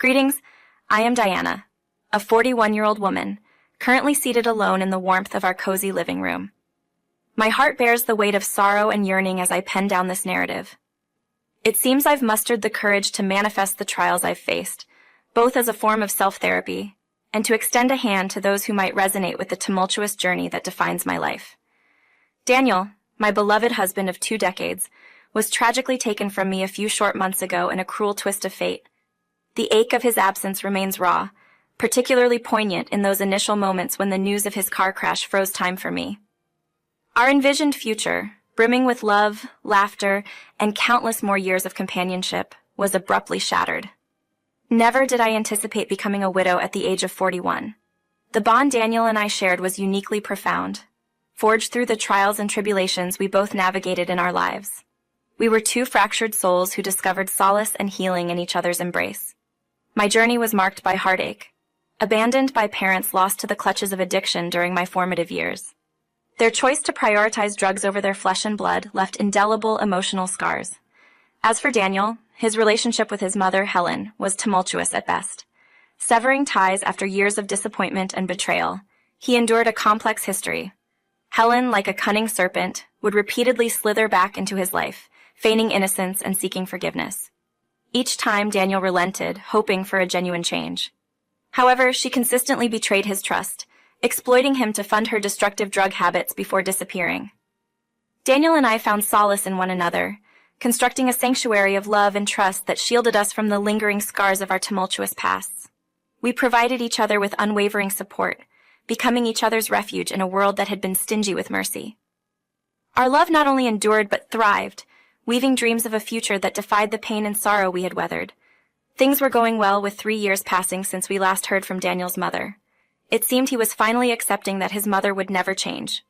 Greetings, I am Diana, a 41-year-old woman, currently seated alone in the warmth of our cozy living room. My heart bears the weight of sorrow and yearning as I pen down this narrative. It seems I've mustered the courage to manifest the trials I've faced, both as a form of self-therapy and to extend a hand to those who might resonate with the tumultuous journey that defines my life. Daniel, my beloved husband of 2 decades, was tragically taken from me a few short months ago in a cruel twist of fate. The ache of his absence remains raw, particularly poignant in those initial moments when the news of his car crash froze time for me. Our envisioned future, brimming with love, laughter, and countless more years of companionship, was abruptly shattered. Never did I anticipate becoming a widow at the age of 41. The bond Daniel and I shared was uniquely profound, forged through the trials and tribulations we both navigated in our lives. We were 2 fractured souls who discovered solace and healing in each other's embrace. My journey was marked by heartache, abandoned by parents lost to the clutches of addiction during my formative years. Their choice to prioritize drugs over their flesh and blood left indelible emotional scars. As for Daniel, his relationship with his mother, Helen, was tumultuous at best. Severing ties after years of disappointment and betrayal, he endured a complex history. Helen, like a cunning serpent, would repeatedly slither back into his life, feigning innocence and seeking forgiveness. Each time Daniel relented, hoping for a genuine change. However, she consistently betrayed his trust, exploiting him to fund her destructive drug habits before disappearing. Daniel and I found solace in one another, constructing a sanctuary of love and trust that shielded us from the lingering scars of our tumultuous pasts. We provided each other with unwavering support, becoming each other's refuge in a world that had been stingy with mercy. Our love not only endured but thrived, weaving dreams of a future that defied the pain and sorrow we had weathered. Things were going well with 3 years passing since we last heard from Daniel's mother. It seemed he was finally accepting that his mother would never change.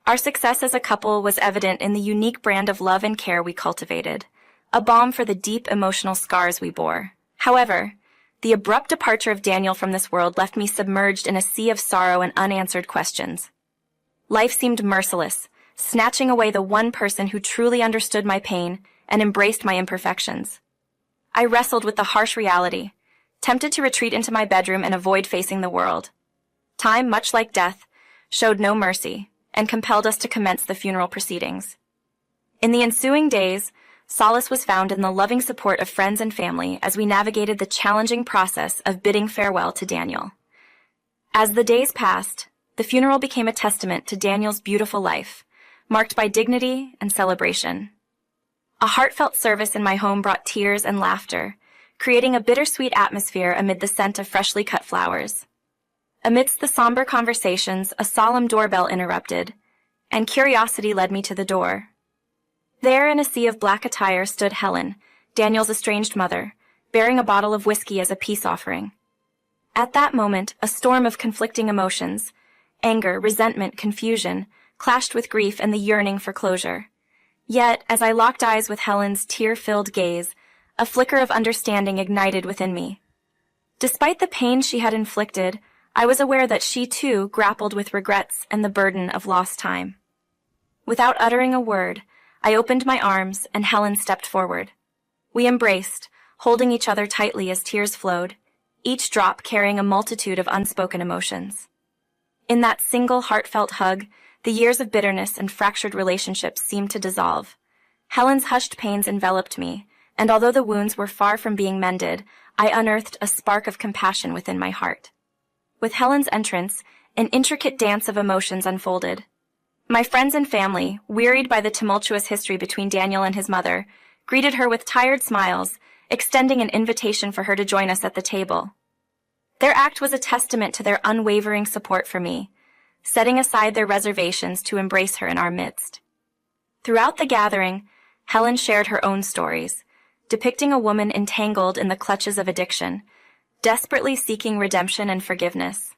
Our success as a couple was evident in the unique brand of love and care we cultivated, a balm for the deep emotional scars we bore. However, the abrupt departure of Daniel from this world left me submerged in a sea of sorrow and unanswered questions. Life seemed merciless, snatching away the one person who truly understood my pain and embraced my imperfections. I wrestled with the harsh reality, tempted to retreat into my bedroom and avoid facing the world. Time, much like death, showed no mercy and compelled us to commence the funeral proceedings. In the ensuing days, solace was found in the loving support of friends and family as we navigated the challenging process of bidding farewell to Daniel. As the days passed, the funeral became a testament to Daniel's beautiful life, marked by dignity and celebration. A heartfelt service in my home brought tears and laughter, creating a bittersweet atmosphere amid the scent of freshly cut flowers. Amidst the somber conversations, a solemn doorbell interrupted, and curiosity led me to the door. There, in a sea of black attire, stood Helen, Daniel's estranged mother, bearing a bottle of whiskey as a peace offering. At that moment, a storm of conflicting emotions, anger, resentment, confusion, clashed with grief and the yearning for closure. Yet, as I locked eyes with Helen's tear-filled gaze, a flicker of understanding ignited within me. Despite the pain she had inflicted, I was aware that she too grappled with regrets and the burden of lost time. Without uttering a word, I opened my arms and Helen stepped forward. We embraced, holding each other tightly as tears flowed, each drop carrying a multitude of unspoken emotions. In that single heartfelt hug, the years of bitterness and fractured relationships seemed to dissolve. Helen's hushed pains enveloped me, and although the wounds were far from being mended, I unearthed a spark of compassion within my heart. With Helen's entrance, an intricate dance of emotions unfolded. My friends and family, wearied by the tumultuous history between Daniel and his mother, greeted her with tired smiles, extending an invitation for her to join us at the table. Their act was a testament to their unwavering support for me, setting aside their reservations to embrace her in our midst. Throughout the gathering, Helen shared her own stories, depicting a woman entangled in the clutches of addiction, desperately seeking redemption and forgiveness.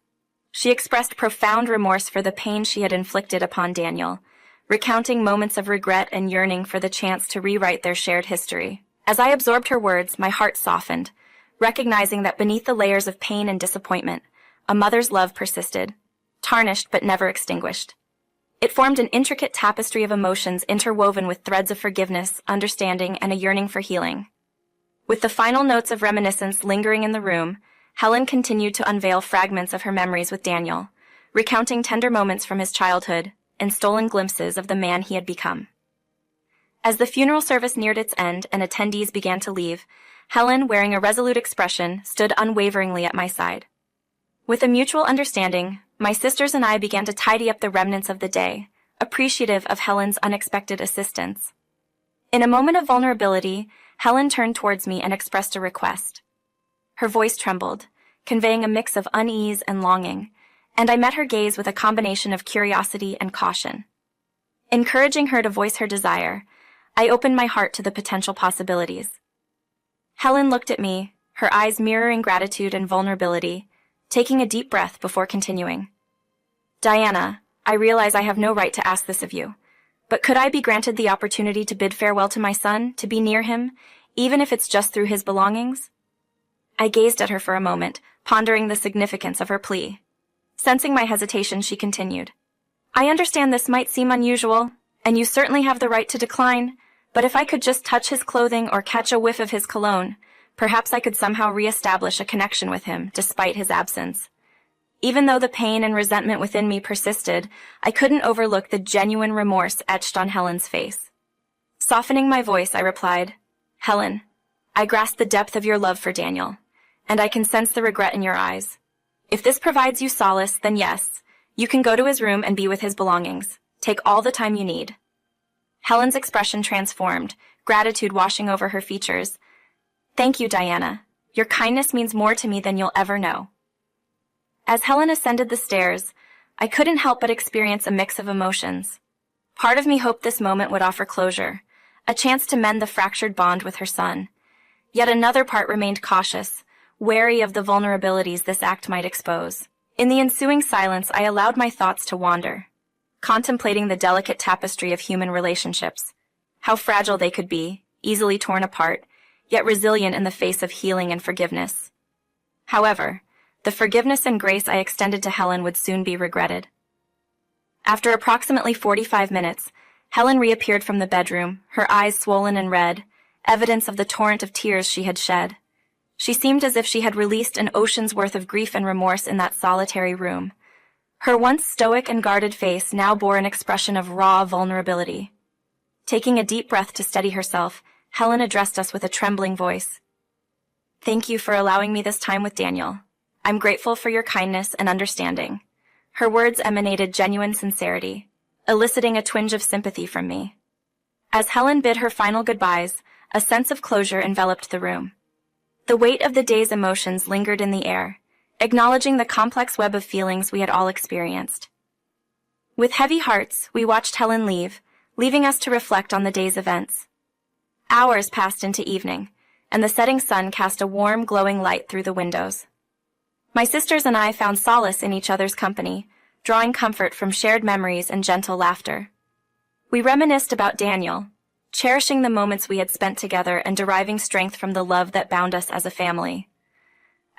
She expressed profound remorse for the pain she had inflicted upon Daniel, recounting moments of regret and yearning for the chance to rewrite their shared history. As I absorbed her words, my heart softened, recognizing that beneath the layers of pain and disappointment, a mother's love persisted, tarnished but never extinguished. It formed an intricate tapestry of emotions interwoven with threads of forgiveness, understanding, and a yearning for healing. With the final notes of reminiscence lingering in the room, Helen continued to unveil fragments of her memories with Daniel, recounting tender moments from his childhood and stolen glimpses of the man he had become. As the funeral service neared its end and attendees began to leave, Helen, wearing a resolute expression, stood unwaveringly at my side. With a mutual understanding, my sisters and I began to tidy up the remnants of the day, appreciative of Helen's unexpected assistance. In a moment of vulnerability, Helen turned towards me and expressed a request. Her voice trembled, conveying a mix of unease and longing, and I met her gaze with a combination of curiosity and caution. Encouraging her to voice her desire, I opened my heart to the potential possibilities. Helen looked at me, her eyes mirroring gratitude and vulnerability, taking a deep breath before continuing. "Diana, I realize I have no right to ask this of you, but could I be granted the opportunity to bid farewell to my son, to be near him, even if it's just through his belongings?" I gazed at her for a moment, pondering the significance of her plea. Sensing my hesitation, she continued. "I understand this might seem unusual, and you certainly have the right to decline, but if I could just touch his clothing or catch a whiff of his cologne, perhaps I could somehow re-establish a connection with him, despite his absence." Even though the pain and resentment within me persisted, I couldn't overlook the genuine remorse etched on Helen's face. Softening my voice, I replied, "Helen, I grasp the depth of your love for Daniel, and I can sense the regret in your eyes. If this provides you solace, then yes, you can go to his room and be with his belongings. Take all the time you need." Helen's expression transformed, gratitude washing over her features. "Thank you, Diana. Your kindness means more to me than you'll ever know." As Helen ascended the stairs, I couldn't help but experience a mix of emotions. Part of me hoped this moment would offer closure, a chance to mend the fractured bond with her son. Yet another part remained cautious, wary of the vulnerabilities this act might expose. In the ensuing silence, I allowed my thoughts to wander, contemplating the delicate tapestry of human relationships, how fragile they could be, easily torn apart, yet resilient in the face of healing and forgiveness. However, the forgiveness and grace I extended to Helen would soon be regretted. After approximately 45 minutes, Helen reappeared from the bedroom, her eyes swollen and red, evidence of the torrent of tears she had shed. She seemed as if she had released an ocean's worth of grief and remorse in that solitary room. Her once stoic and guarded face now bore an expression of raw vulnerability. Taking a deep breath to steady herself, Helen addressed us with a trembling voice. "Thank you for allowing me this time with Daniel. I'm grateful for your kindness and understanding." Her words emanated genuine sincerity, eliciting a twinge of sympathy from me. As Helen bid her final goodbyes, a sense of closure enveloped the room. The weight of the day's emotions lingered in the air, acknowledging the complex web of feelings we had all experienced. With heavy hearts, we watched Helen leave, leaving us to reflect on the day's events. Hours passed into evening, and the setting sun cast a warm, glowing light through the windows. My sisters and I found solace in each other's company, drawing comfort from shared memories and gentle laughter. We reminisced about Daniel, cherishing the moments we had spent together and deriving strength from the love that bound us as a family.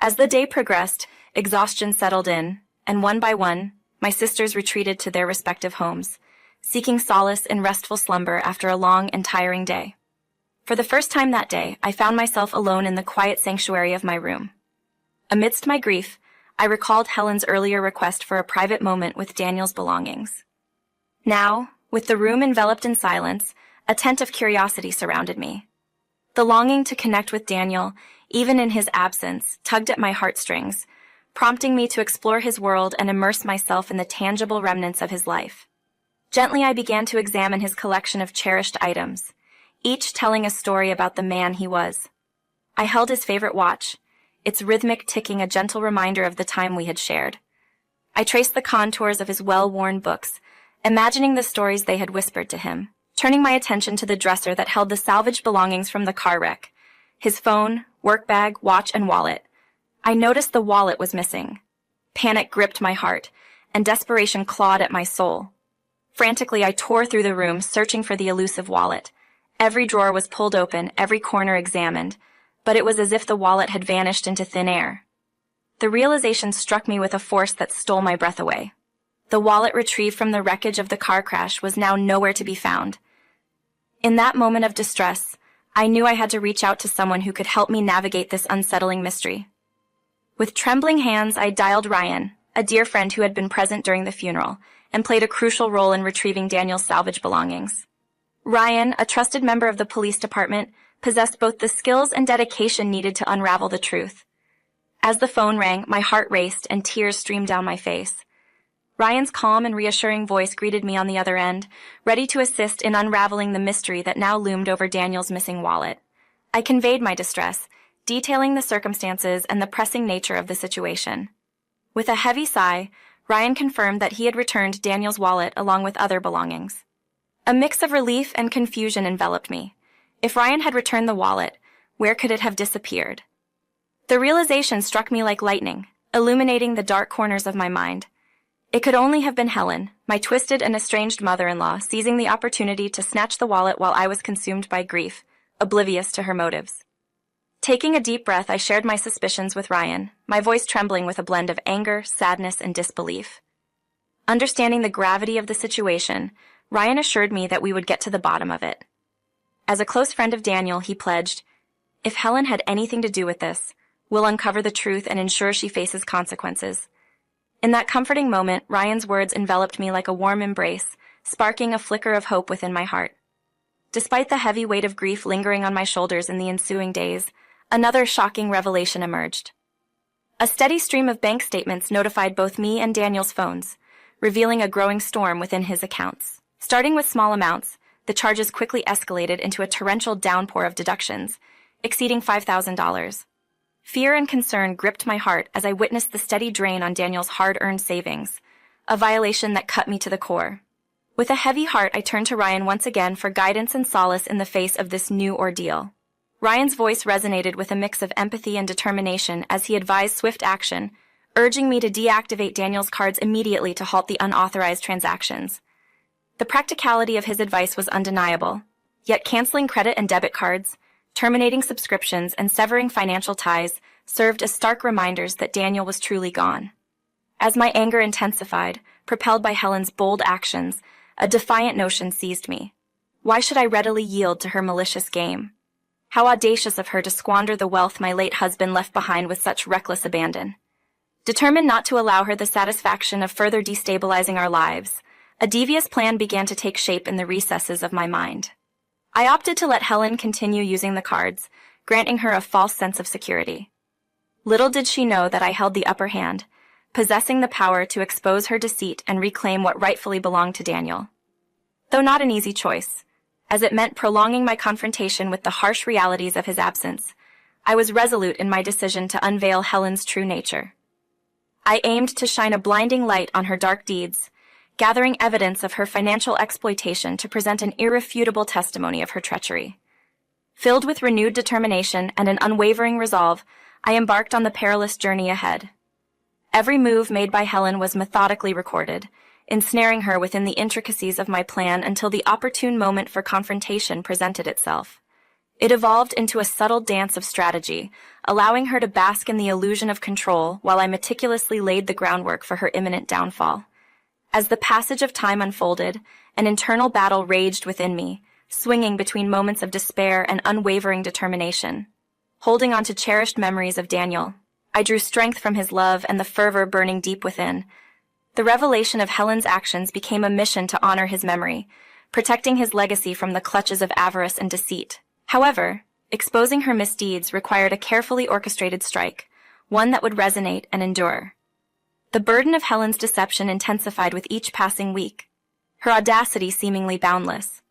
As the day progressed, exhaustion settled in, and one by one, my sisters retreated to their respective homes, seeking solace in restful slumber after a long and tiring day. For the first time that day, I found myself alone in the quiet sanctuary of my room. Amidst my grief, I recalled Helen's earlier request for a private moment with Daniel's belongings. Now, with the room enveloped in silence, a tent of curiosity surrounded me. The longing to connect with Daniel, even in his absence, tugged at my heartstrings, prompting me to explore his world and immerse myself in the tangible remnants of his life. Gently, I began to examine his collection of cherished items, each telling a story about the man he was. I held his favorite watch, its rhythmic ticking a gentle reminder of the time we had shared. I traced the contours of his well-worn books, imagining the stories they had whispered to him, turning my attention to the dresser that held the salvaged belongings from the car wreck, his phone, work bag, watch, and wallet. I noticed the wallet was missing. Panic gripped my heart, and desperation clawed at my soul. Frantically, I tore through the room, searching for the elusive wallet. Every drawer was pulled open, every corner examined, but it was as if the wallet had vanished into thin air. The realization struck me with a force that stole my breath away. The wallet retrieved from the wreckage of the car crash was now nowhere to be found. In that moment of distress, I knew I had to reach out to someone who could help me navigate this unsettling mystery. With trembling hands, I dialed Ryan, a dear friend who had been present during the funeral, and played a crucial role in retrieving Daniel's salvage belongings. Ryan, a trusted member of the police department, possessed both the skills and dedication needed to unravel the truth. As the phone rang, my heart raced and tears streamed down my face. Ryan's calm and reassuring voice greeted me on the other end, ready to assist in unraveling the mystery that now loomed over Daniel's missing wallet. I conveyed my distress, detailing the circumstances and the pressing nature of the situation. With a heavy sigh, Ryan confirmed that he had returned Daniel's wallet along with other belongings. A mix of relief and confusion enveloped me. If Ryan had returned the wallet, where could it have disappeared? The realization struck me like lightning, illuminating the dark corners of my mind. It could only have been Helen, my twisted and estranged mother-in-law, seizing the opportunity to snatch the wallet while I was consumed by grief, oblivious to her motives. Taking a deep breath, I shared my suspicions with Ryan, my voice trembling with a blend of anger, sadness, and disbelief. Understanding the gravity of the situation, Ryan assured me that we would get to the bottom of it. As a close friend of Daniel, he pledged, "If Helen had anything to do with this, we'll uncover the truth and ensure she faces consequences." In that comforting moment, Ryan's words enveloped me like a warm embrace, sparking a flicker of hope within my heart. Despite the heavy weight of grief lingering on my shoulders in the ensuing days, another shocking revelation emerged. A steady stream of bank statements notified both me and Daniel's phones, revealing a growing storm within his accounts. Starting with small amounts, the charges quickly escalated into a torrential downpour of deductions, exceeding $5,000. Fear and concern gripped my heart as I witnessed the steady drain on Daniel's hard-earned savings, a violation that cut me to the core. With a heavy heart, I turned to Ryan once again for guidance and solace in the face of this new ordeal. Ryan's voice resonated with a mix of empathy and determination as he advised swift action, urging me to deactivate Daniel's cards immediately to halt the unauthorized transactions. The practicality of his advice was undeniable, yet canceling credit and debit cards, terminating subscriptions, and severing financial ties served as stark reminders that Daniel was truly gone. As my anger intensified, propelled by Helen's bold actions, a defiant notion seized me. Why should I readily yield to her malicious game? How audacious of her to squander the wealth my late husband left behind with such reckless abandon. Determined not to allow her the satisfaction of further destabilizing our lives, a devious plan began to take shape in the recesses of my mind. I opted to let Helen continue using the cards, granting her a false sense of security. Little did she know that I held the upper hand, possessing the power to expose her deceit and reclaim what rightfully belonged to Daniel. Though not an easy choice, as it meant prolonging my confrontation with the harsh realities of his absence, I was resolute in my decision to unveil Helen's true nature. I aimed to shine a blinding light on her dark deeds, gathering evidence of her financial exploitation to present an irrefutable testimony of her treachery. Filled with renewed determination and an unwavering resolve, I embarked on the perilous journey ahead. Every move made by Helen was methodically recorded, ensnaring her within the intricacies of my plan until the opportune moment for confrontation presented itself. It evolved into a subtle dance of strategy, allowing her to bask in the illusion of control while I meticulously laid the groundwork for her imminent downfall. As the passage of time unfolded, an internal battle raged within me, swinging between moments of despair and unwavering determination. Holding on to cherished memories of Daniel, I drew strength from his love and the fervor burning deep within. The revelation of Helen's actions became a mission to honor his memory, protecting his legacy from the clutches of avarice and deceit. However, exposing her misdeeds required a carefully orchestrated strike, one that would resonate and endure. The burden of Helen's deception intensified with each passing week, her audacity seemingly boundless.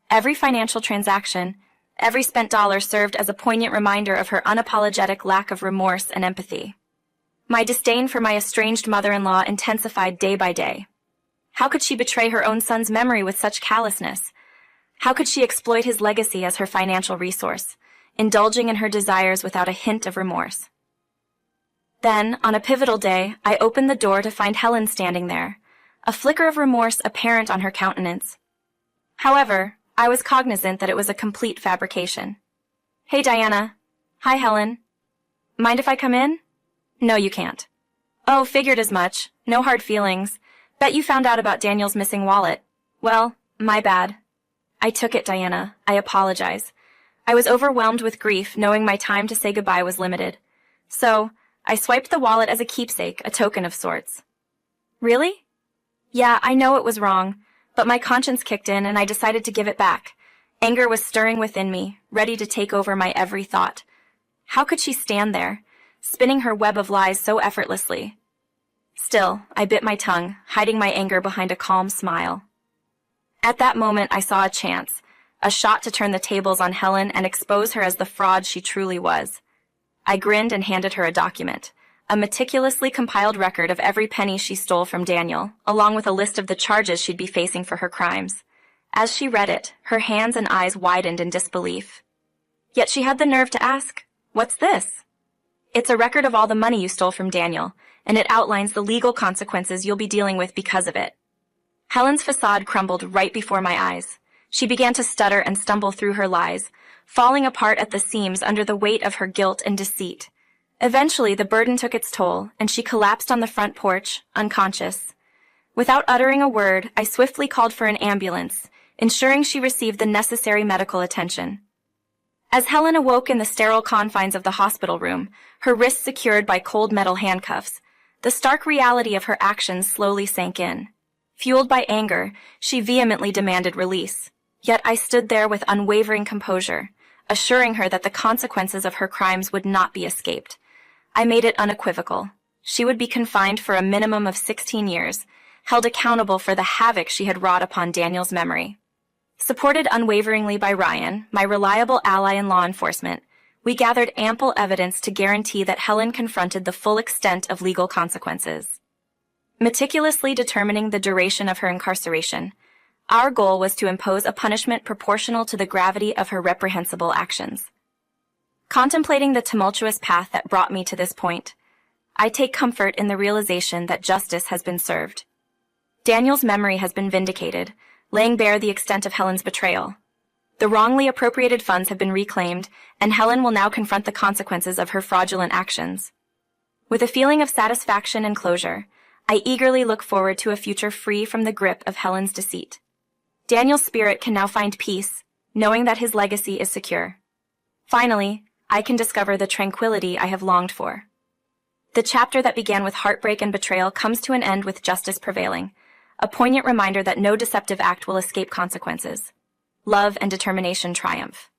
Every financial transaction, every spent dollar served as a poignant reminder of her unapologetic lack of remorse and empathy. My disdain for my estranged mother-in-law intensified day by day. How could she betray her own son's memory with such callousness? How could she exploit his legacy as her financial resource, indulging in her desires without a hint of remorse? Then, on a pivotal day, I opened the door to find Helen standing there, a flicker of remorse apparent on her countenance. However, I was cognizant that it was a complete fabrication. "Hey, Diana." "Hi, Helen." "Mind if I come in?" "No, you can't." "Oh, figured as much. No hard feelings. Bet you found out about Daniel's missing wallet." "Well, my bad." "I took it, Diana. I apologize. I was overwhelmed with grief, knowing my time to say goodbye was limited. So, I swiped the wallet as a keepsake, a token of sorts. Really? Yeah, I know it was wrong, but my conscience kicked in and I decided to give it back. Anger was stirring within me, ready to take over my every thought. How could she stand there, spinning her web of lies so effortlessly? Still, I bit my tongue, hiding my anger behind a calm smile. At that moment, I saw a chance, a shot to turn the tables on Helen and expose her as the fraud she truly was. I grinned and handed her a document, a meticulously compiled record of every penny she stole from Daniel, along with a list of the charges she'd be facing for her crimes. As she read it, her hands and eyes widened in disbelief. Yet she had the nerve to ask, "What's this?" "It's a record of all the money you stole from Daniel, and it outlines the legal consequences you'll be dealing with because of it." Helen's facade crumbled right before my eyes. She began to stutter and stumble through her lies, falling apart at the seams under the weight of her guilt and deceit. Eventually, the burden took its toll, and she collapsed on the front porch, unconscious. Without uttering a word, I swiftly called for an ambulance, ensuring she received the necessary medical attention. As Helen awoke in the sterile confines of the hospital room, her wrists secured by cold metal handcuffs, the stark reality of her actions slowly sank in. Fueled by anger, she vehemently demanded release. Yet I stood there with unwavering composure, assuring her that the consequences of her crimes would not be escaped. I made it unequivocal. She would be confined for a minimum of 16 years, held accountable for the havoc she had wrought upon Daniel's memory. Supported unwaveringly by Ryan, my reliable ally in law enforcement, we gathered ample evidence to guarantee that Helen confronted the full extent of legal consequences. Meticulously determining the duration of her incarceration, our goal was to impose a punishment proportional to the gravity of her reprehensible actions. Contemplating the tumultuous path that brought me to this point, I take comfort in the realization that justice has been served. Daniel's memory has been vindicated, laying bare the extent of Helen's betrayal. The wrongly appropriated funds have been reclaimed, and Helen will now confront the consequences of her fraudulent actions. With a feeling of satisfaction and closure, I eagerly look forward to a future free from the grip of Helen's deceit. Daniel's spirit can now find peace, knowing that his legacy is secure. Finally, I can discover the tranquility I have longed for. The chapter that began with heartbreak and betrayal comes to an end with justice prevailing, a poignant reminder that no deceptive act will escape consequences. Love and determination triumph.